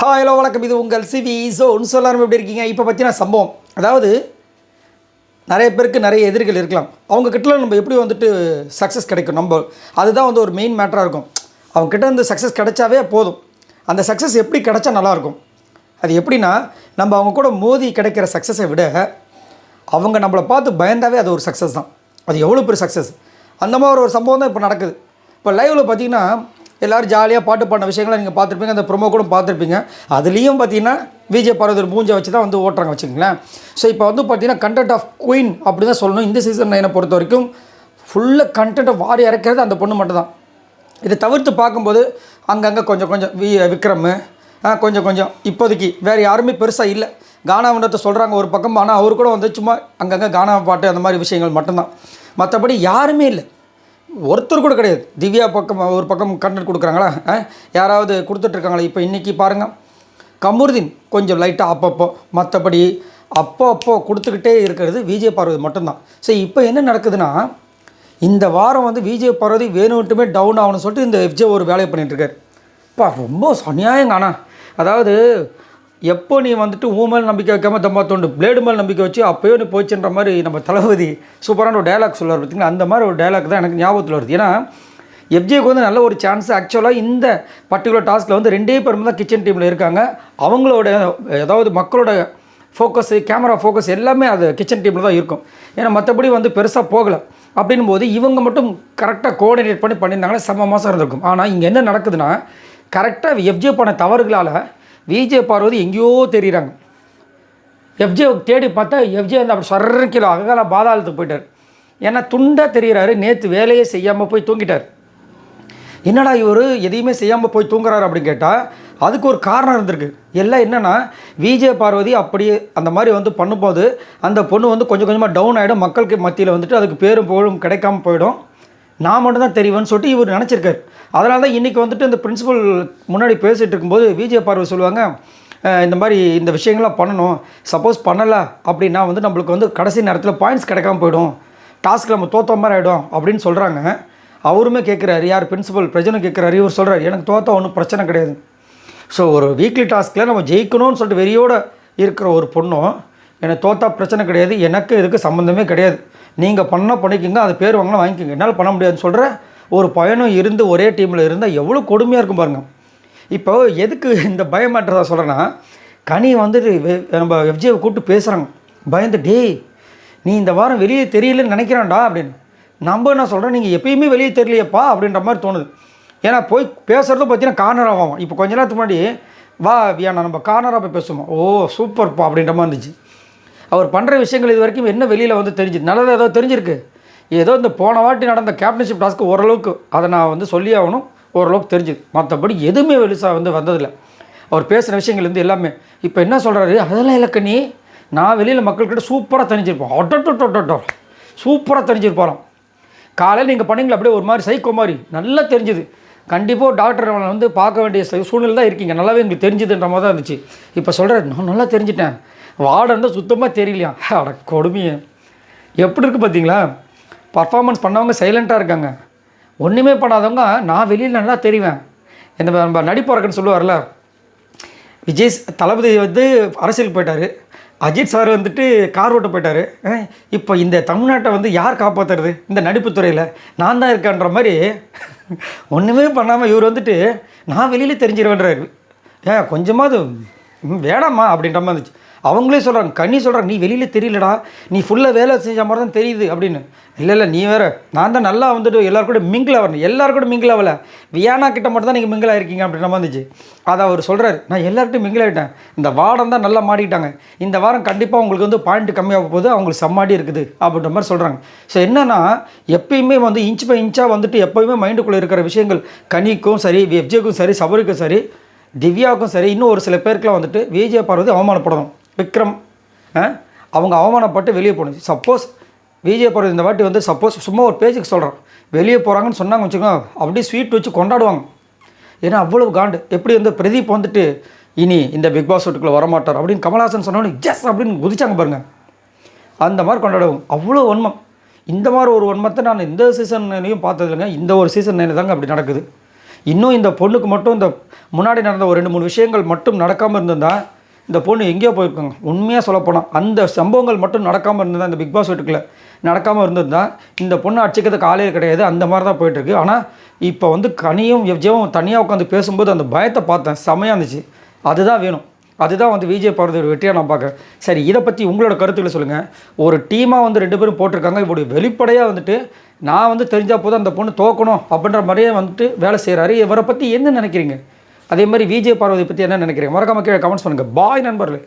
Hello வணக்கம். இது உங்கள் சிவி ஸோன்னு சொல்லாமல் எப்படி இருக்கீங்க? இப்போ பார்த்தீங்கன்னா சம்பவம், அதாவது நிறைய பேருக்கு நிறைய எதிரிகள் இருக்கலாம். அவங்கக்கிட்ட நம்ம எப்படி வந்துட்டு சக்ஸஸ் கிடைக்கும், நம்ம அதுதான் வந்து ஒரு மெயின் மேட்டராக இருக்கும். அவங்கக்கிட்ட வந்து சக்ஸஸ் கிடைச்சாவே போதும். அந்த சக்ஸஸ் எப்படி கிடைச்சா நல்லாயிருக்கும்? அது எப்படின்னா, நம்ம அவங்க கூட மோதி கிடைக்கிற சக்ஸஸை விட அவங்க நம்மளை பார்த்து பயந்தாவே அது ஒரு சக்ஸஸ் தான். அது எவ்வளோ பெரிய சக்ஸஸ். அந்த மாதிரி ஒரு சம்பவம் தான் இப்போ நடக்குது. இப்போ லைவில் பார்த்தீங்கன்னா எல்லோரும் ஜாலியாக பாட்டு பாடின விஷயங்களை நீங்கள் பார்த்துருப்பீங்க. அந்த ப்ரொமோ கூட பார்த்துருப்பீங்க. அதுலேயும் பார்த்தீங்கன்னா விஜய் பார்வதி மூஞ்சை வச்சு தான் வந்து ஓட்டுறாங்க வச்சுக்கங்களேன். ஸோ இப்போ வந்து பார்த்தீங்கன்னா கண்டென்ட் ஆஃப் குயின் அப்படி தான் சொல்லணும். இந்த சீசன் 9 பொறுத்த வரைக்கும் ஃபுல்லாக கண்டென்ட்டை வாரி இறக்கிறது அந்த பொண்ணு மட்டும் தான். இதை தவிர்த்து பார்க்கும்போது அங்கங்கே கொஞ்சம் கொஞ்சம் விக்ரம் கொஞ்சம் இப்போதைக்கு வேறு யாருமே பெருசாக இல்லை. கானாவண்டத்தை சொல்கிறாங்க ஒரு பக்கம், ஆனால் அவர் கூட வந்து சும்மா அங்கங்கே கானா பாட்டு அந்த மாதிரி விஷயங்கள் மட்டும்தான். மற்றபடி யாருமே இல்லை, ஒருத்தர் கூட கிடையாது. திவ்யா பக்கம் ஒரு பக்கம் கண்டென்ட் கொடுக்குறாங்களா, யாராவது கொடுத்துட்ருக்காங்களா? இப்போ இன்றைக்கி பாருங்கள், கமருதீன் கொஞ்சம் லைட்டாக அப்பப்போ, மற்றபடி அப்போ கொடுத்துக்கிட்டே இருக்கிறது விஜய் பார்வதி மட்டும்தான். ஸோ இப்போ என்ன நடக்குதுன்னா, இந்த வாரம் வந்து விஜய் பார்வதி வேணும்ட்டுமே டவுன் ஆகணும்னு சொல்லிட்டு இந்த விஜய் ஒரு வேலையை பண்ணிகிட்ருக்காரு. இப்போ ரொம்ப அநியாயங்கானா. அதாவது எப்போ நீ வந்துட்டு ஊ மேல் நம்பிக்கை வைக்காமல் தம்பா தோண்டு பிளேடு மேல் நம்பிக்கை வச்சு அப்போயோ நீ போச்சுன்ற மாதிரி நம்ம தளபதி சூப்பரான ஒரு டைலாக் சொல்லுவார் பார்த்திங்களா. அந்த மாதிரி ஒரு டைலாக் தான் எனக்கு ஞாபகத்தில் வருது. ஏன்னா எஃப்ஜேக்கு வந்து நல்ல ஒரு சான்ஸ். ஆக்சுவலாக இந்த பர்டிகுலர் டாஸ்கில் வந்து 2 பேர் தான் கிச்சன் டீமில் இருக்காங்க. அவங்களோட ஏதாவது மக்களோட ஃபோக்கஸு, கேமரா ஃபோக்கஸ் எல்லாமே அது கிச்சன் டீமில் தான் இருக்கும். ஏன்னா மற்றபடி வந்து பெருசாக போகலை. அப்படின்னும் போது இவங்க மட்டும் கரெக்டாக கோஆர்டினேட் பண்ணியிருந்தாங்கன்னா செம்ம மாதம் இருந்திருக்கும். ஆனால் இங்கே என்ன நடக்குதுன்னா, கரெக்டாக எஃப்ஜே பண்ண தவறுகளால் விஜய் பார்வதி எங்கேயோ தெரியுறாங்க. எஃப்ஜே தேடி பார்த்தா எஃப்ஜே வந்து அப்படி சொர்ற கிலோ அககால பாதாளத்துக்கு போயிட்டார். ஏன்னா துண்டாக தெரிகிறாரு. நேற்று வேலையே செய்யாமல் போய் தூங்கிட்டார். என்னடா இவர் எதையுமே செய்யாமல் போய் தூங்குறாரு அப்படின்னு கேட்டால் அதுக்கு ஒரு காரணம் இருந்திருக்கு. எல்லாம் என்னென்னா, விஜய் பார்வதி அப்படியே அந்த மாதிரி வந்து பண்ணும்போது அந்த பொண்ணு வந்து கொஞ்சம் கொஞ்சமாக டவுன் ஆகிடும். மக்களுக்கு மத்தியில் வந்துட்டு அதுக்கு பேரும் புகழும் கிடைக்காம போயிடும். நான் மட்டும்தான் தெரியுவேன்னு சொல்லிட்டு இவர் நினச்சிருக்காரு. அதனால தான் இன்றைக்கி வந்துட்டு இந்த பிரின்சிபல் முன்னாடி பேசிகிட்டு இருக்கும்போது விஜய் பார்வதி சொல்லுவாங்க, இந்த மாதிரி இந்த விஷயங்கள்லாம் பண்ணணும், சப்போஸ் பண்ணலை அப்படின்னா வந்து நம்மளுக்கு வந்து கடைசி நேரத்தில் பாயிண்ட்ஸ் கிடைக்காம போயிடும், டாஸ்க்கில் நம்ம தோற்ற மாதிரி ஆகிடும் அப்படின்னு சொல்கிறாங்க. அவருமே கேட்குறாரு, யார் பிரின்சிபல் பிரஜனும் கேட்குறாரு. இவர் சொல்கிறார், எனக்கு தோற்றா ஒன்றும் பிரச்சனை கிடையாது. ஸோ ஒரு வீக்லி டாஸ்கில் நம்ம ஜெயிக்கணும்னு சொல்லிட்டு வெறியோடு இருக்கிற ஒரு பொண்ணும் எனக்கு தோற்றா பிரச்சனை கிடையாது, எனக்கு இதுக்கு சம்மந்தமே கிடையாது, நீங்கள் பண்ணால் பண்ணிக்கிங்க, அது பேர் வாங்கினா வாங்கிக்கோங்க, என்னால் பண்ண முடியாதுன்னு சொல்கிற ஒரு பயணம் இருந்து ஒரே டீமில் இருந்தால் எவ்வளோ கொடுமையாக இருக்கும் பாருங்கள். இப்போ எதுக்கு இந்த பயமாற்றதா சொல்கிறேன்னா, கனி வந்துட்டு நம்ம எஃப்ஜேவை கூப்பிட்டு பேசுகிறாங்க பயந்து, டேய் நீ இந்த வாரம் வெளியே தெரியலன்னு நினைக்கிறான்டா அப்படின்னு. நம்ம என்ன சொல்கிறேன், நீங்கள் எப்பயுமே வெளியே தெரியலையப்பா அப்படின்ற மாதிரி தோணுது. ஏன்னா போய் பேசுகிறதும் பார்த்தீங்கன்னா கார்னராக ஆகும். இப்போ கொஞ்ச நேரத்துக்கு முன்னாடி வா வியானா நம்ம கார்னராக போய் பேசுவோம், ஓ சூப்பர்ப்பா அப்படின்ற மாதிரி இருந்துச்சு. அவர் பண்ணுற விஷயங்கள் இது வரைக்கும் என்ன வெளியில் வந்து தெரிஞ்சுது, நல்லது ஏதோ தெரிஞ்சிருக்கு. ஏதோ இந்த போன வாட்டி நடந்த கேப்டன்ஷிப் டாஸ்க்கு ஓரளவுக்கு அதை நான் வந்து சொல்லி ஆகணும், ஓரளவுக்கு தெரிஞ்சுது. மற்றபடி எதுவுமே வெளிசாக வந்து வந்ததில்லை. அவர் பேசுகிற விஷயங்கள் வந்து எல்லாமே. இப்போ என்ன சொல்கிறாரு, அதெல்லாம் இலக்கணி நான் வெளியில் மக்கள்கிட்ட சூப்பராக தெரிஞ்சிருப்போம், ஒட்டோ சூப்பராக தெரிஞ்சிருப்பாராம். காலையில் நீங்கள் பண்ணிங்களா அப்படியே ஒரு மாதிரி சைக்கோ மாதிரி நல்லா தெரிஞ்சுது. கண்டிப்பாக டாக்டர் வந்து பார்க்க வேண்டிய சூழ்நிலை தான் இருக்கீங்க, நல்லாவே எங்களுக்கு தெரிஞ்சுதுன்ற மாதிரி தான் இருந்துச்சு. இப்போ சொல்கிறார், நான் நல்லா தெரிஞ்சிட்டேன், வார்டன் தான் சுத்தமாக தெரியலையா. அட கொடுமையை எப்படி இருக்குது பார்த்தீங்களா. பர்ஃபார்மன்ஸ் பண்ணவங்க சைலண்ட்டாக இருக்காங்க, ஒன்றுமே பண்ணாதவங்க நான் வெளியில் நல்லா தெரிவேன். இந்த நம்ம நடிப்பறக்குன்னு சொல்லுவார்ல, விஜய் தளபதி வந்து அரசியலுக்கு போயிட்டார், அஜித் சார் வந்துட்டு கார் ஓட்ட போயிட்டார். இப்போ இந்த தமிழ்நாட்டை வந்து யார் காப்பாற்றுறது, இந்த நடிப்புத்துறையில் நான் தான் இருக்கேன்ற மாதிரி ஒன்றுமே பண்ணாமல் இவர் வந்துட்டு நான் வெளியில் தெரிஞ்சிருவேன்றாரு. கொஞ்சமாவது வேணாமா அப்படின்ற மாதிரி இருந்துச்சு. அவங்களே சொல்கிறாங்க, கனி சொல்கிறாங்க, நீ வெளியில் தெரியலடா, நீ ஃபுல்லாக வேலை செஞ்ச மாதிரி தான் தெரியுது அப்படின்னு. இல்லை நீ வேறு, நான் தான் நல்லா வந்துட்டு எல்லோரும் கூட மிங்கிள் ஆகணும், எல்லோரும் கூட மிங்கிள் ஆகலை, வியானா கிட்ட மட்டும் தான் நீங்கள் மிங்கிள் ஆகிருக்கீங்க அப்படின்ற மாதிரி இருந்துச்சு. அதை அவர் சொல்கிறார், நான் எல்லார்கிட்டையும் மிங்கிள் ஆகிட்டேன், இந்த வாரம் தான் நல்லா மாட்டிக்கிட்டாங்க, இந்த வாரம் கண்டிப்பாக உங்களுக்கு வந்து பாயிண்ட் கம்மியாக போகுது, அவங்களுக்கு செம்மாடி இருக்குது அப்படின்ற மாதிரி சொல்கிறாங்க. ஸோ என்னென்னா, எப்பயுமே வந்து இன்ச் பை இன்ச்சாக வந்துட்டு எப்போயுமே மைண்டுக்குள்ளே இருக்கிற விஷயங்கள் கனிக்கும் சரி, எஃப்ஜேக்கும் சரி, சபரிக்கும் சரி, திவ்யாவுக்கும் சரி, இன்னும் ஒரு சில பேருக்குலாம் வந்துட்டு விஜய் பார்வதி அவமானப்படணும், விக்ரம் அவங்க அவமானப்பட்டு வெளியே போகணும். சப்போஸ் விஜய் பார்வதி இந்த வாட்டி வந்து சப்போஸ் சும்மா ஒரு பேஜுக்கு சொல்கிறோம் வெளியே போகிறாங்கன்னு சொன்னாங்க வச்சுக்கோங்க, அப்படியே ஸ்வீட் வச்சு கொண்டாடுவாங்க. ஏன்னா அவ்வளோ காண்டு. எப்படி வந்து பிரதீப் வந்துட்டு இனி இந்த பிக் பாஸ் வீட்டுக்குள்ளே வரமாட்டார் அப்படின்னு கமல்ஹாசன் சொன்னோன்னே ஜஸ் அப்படின்னு குதிச்சாங்க பாருங்கள், அந்த மாதிரி கொண்டாடுவாங்க. அவ்வளோ வன்மம். இந்த மாதிரி ஒரு வன்மத்தை நான் இந்த சீசன்லையும் பார்த்ததில்லைங்க, இந்த ஒரு சீசன் தாங்க அப்படி நடக்குது. இன்னும் இந்த பொண்ணுக்கு மட்டும் இந்த முன்னாடி நடந்த ஒரு 2-3 விஷயங்கள் மட்டும் நடக்காமல் இருந்திருந்தால் இந்த பொண்ணு எங்கேயோ போயிருக்காங்க. உண்மையாக சொல்லப்போனால் அந்த சம்பவங்கள் மட்டும் நடக்காமல் இருந்ததா, இந்த பிக் பாஸ் வீட்டுக்குள்ளே நடக்காமல் இருந்திருந்தால் இந்த பொண்ணு அடிச்சிக்கிறதுக்கு ஆளே கிடையாது. அந்த மாதிரி தான் போயிட்டுருக்கு. ஆனால் இப்போ வந்து கனியும் விஜயும் தனியாக உட்காந்து பேசும்போது அந்த பயத்தை பார்த்தேன், செமையாக இருந்துச்சு. அதுதான் வேணும். அதுதான் வந்து விஜய் பார்வதியோட வெற்றியாக நான் பார்க்குறேன். சரி, இதை பற்றி உங்களோட கருத்துக்களை சொல்லுங்கள். ஒரு டீமாக வந்து 2 பேரும் போட்டிருக்காங்க. இப்படி வெளிப்படையாக வந்துட்டு நான் வந்து தெரிஞ்சால் போதும் அந்த பொண்ணு தோக்கணும் அப்படின்ற மாதிரியே வந்துட்டு வேலை செய்கிறாரு. இவரை பற்றி என்ன நினைக்கிறீங்க? அதே மாதிரி விஜய் பார்வதி பற்றி என்ன நினைக்கிறீங்க? மறக்காம கீழே கமெண்ட்ஸ் பண்ணுங்கள். பாய் நண்பர்களே.